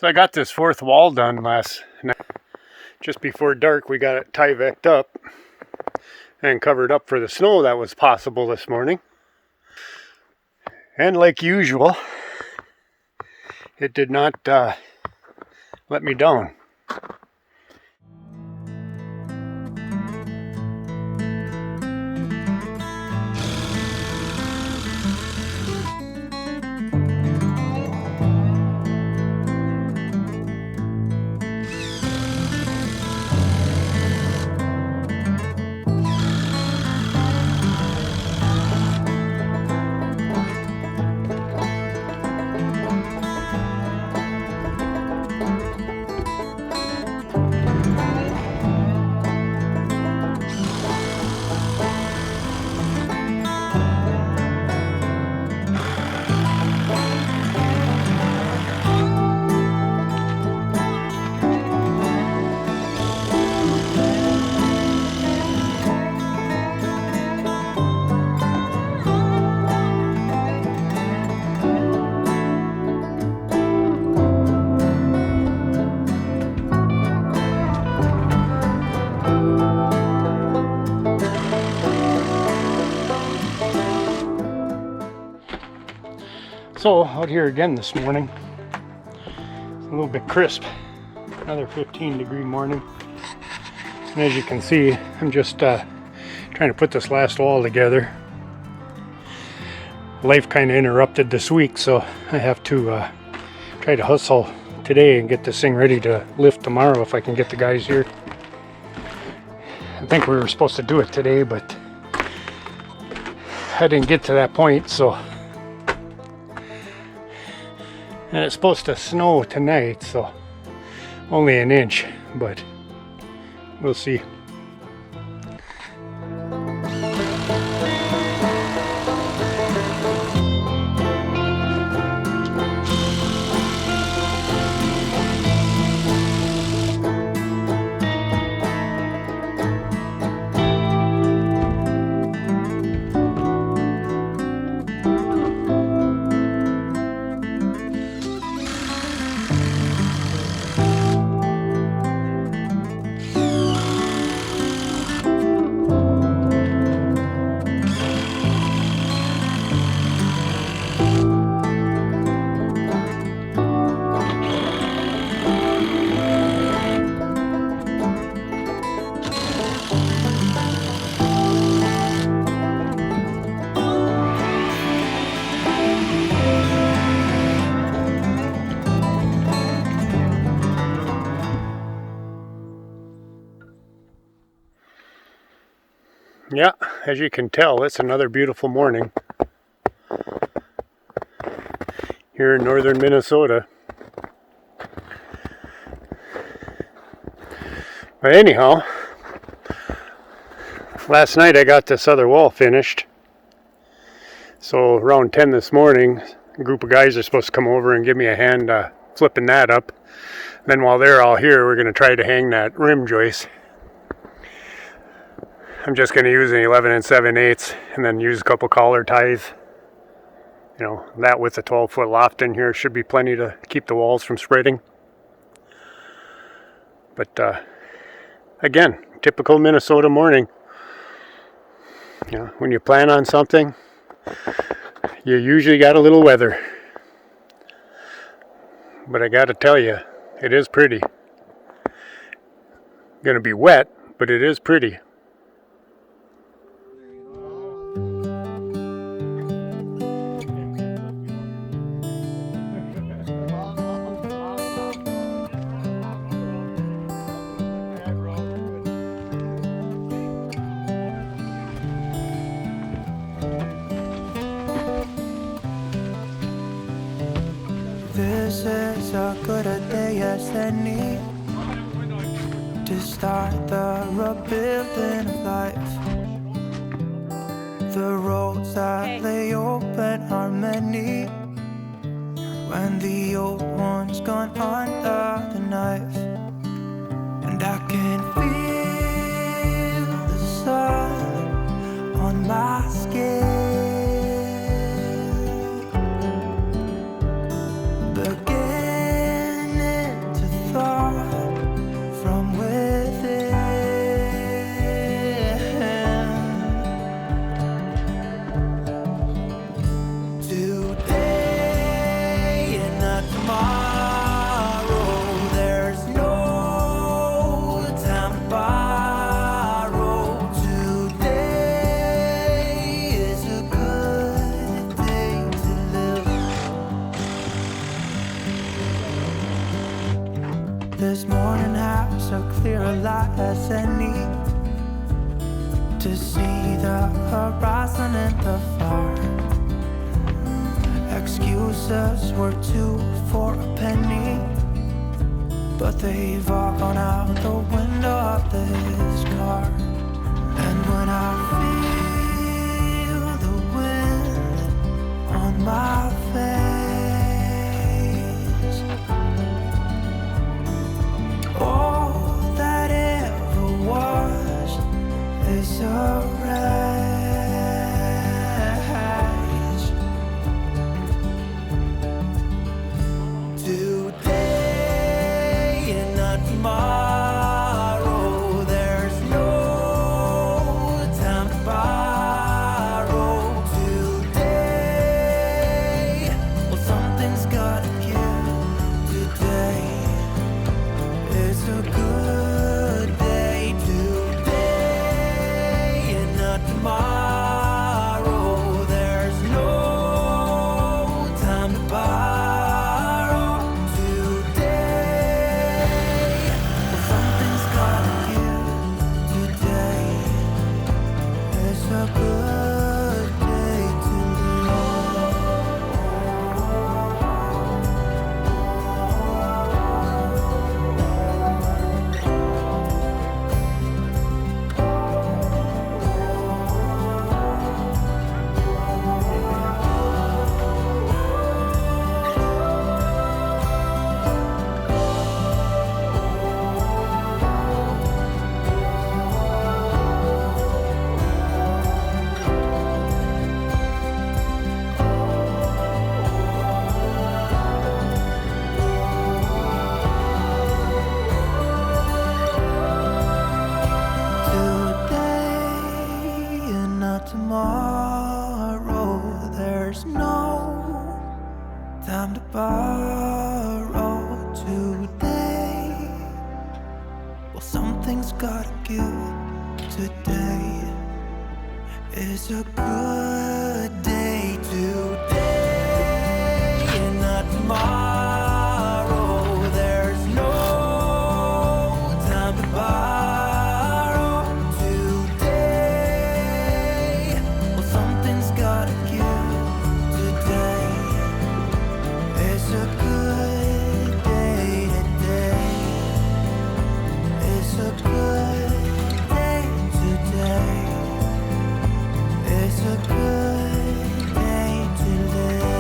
So I got this fourth wall done last night. Just before dark, we got it Tyvek'd up and covered up for the snow that was possible this morning. And like usual, it did not let me down. So out here again this morning, it's a little bit crisp, another 15-degree morning. And as you can see, I'm just trying to put this last wall together. Life kind of interrupted this week, so I have to try to hustle today and get this thing ready to lift tomorrow if I can get the guys here. I think we were supposed to do it today, but I didn't get to that point, so. And it's supposed to snow tonight, so only an inch, but we'll see. Yeah, as you can tell, it's another beautiful morning here in northern Minnesota. But anyhow, last night I got this other wall finished. So around 10 this morning, a group of guys are supposed to come over and give me a hand flipping that up. Then while they're all here, we're going to try to hang that rim joist. I'm just going to use an 11 7/8 and then use a couple collar ties. You know, that with a 12-foot loft in here should be plenty to keep the walls from spreading. But again, typical Minnesota morning. You know, when you plan on something, you usually got a little weather. But I got to tell you, it is pretty. Going to be wet, but it is pretty. This is as good a day as any to start the rebuilding of life. The roads that lay open are many when the old one's gone under the knife. And I can feel the sun on my skin. Beginning This morning has so clear a light as any to see the horizon and the far. Excuses were 2 for a penny, but they've all gone out the window of this car. And when I feel the wind on my face, all that ever was is a race. Today and not tomorrow, there's no time to borrow. Today, well, something's gotta give. Today is a good day. Today and not tomorrow, there's no time to borrow. Today, well, something's gotta give. Today is a good day to today and not tomorrow, there's no time to borrow. Today, well, something's gotta give. Today is a good day. Today and not tomorrow, there's no time to borrow. Today, well, something's gotta give. Today is a good day. Today is a good day. Today is a good day to live.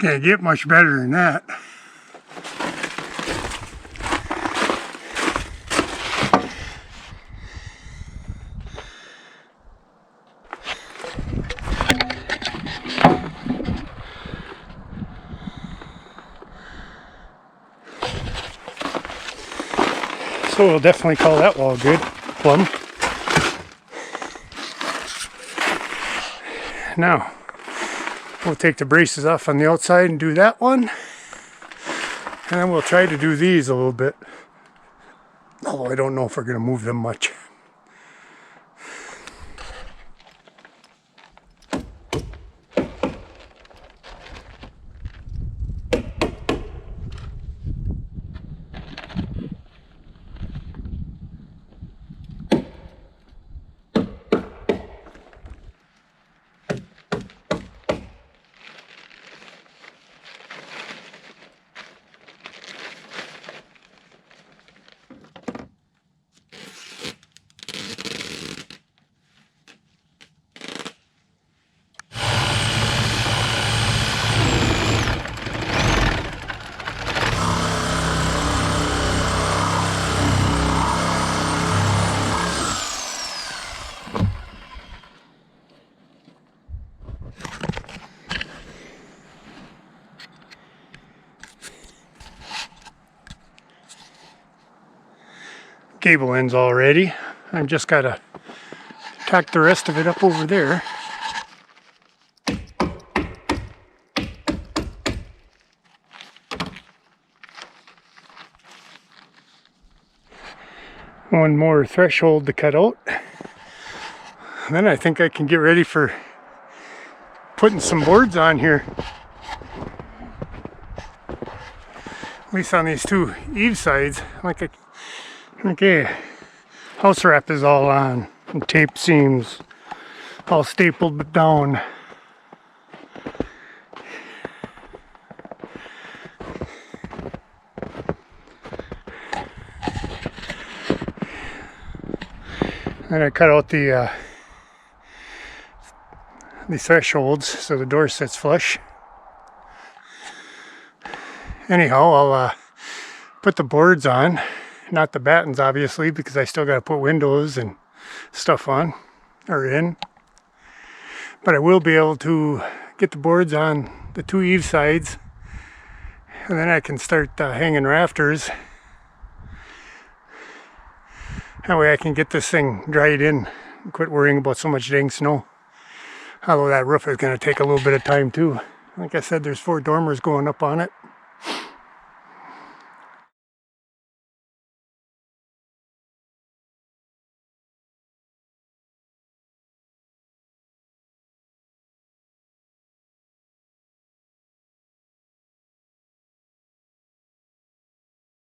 Can't get much better than that. So we'll definitely call that wall good, plumb. Now, we'll take the braces off on the outside and do that one. And then we'll try to do these a little bit Although I don't know if we're going to move them much. Cable ends already. I've just got to tack the rest of it up over there. One more threshold to cut out. Then I think I can get ready for putting some boards on here. At least on these two eave sides. Okay, house wrap is all on, and tape seams all stapled down. And I cut out the thresholds so the door sits flush. Anyhow, I'll put the boards on. Not the battens, obviously, because I still got to put windows and stuff on, or in. But I will be able to get the boards on the two eave sides, and then I can start hanging rafters. That way I can get this thing dried in and quit worrying about so much dang snow. Although that roof is going to take a little bit of time too. Like I said, there's 4 dormers going up on it.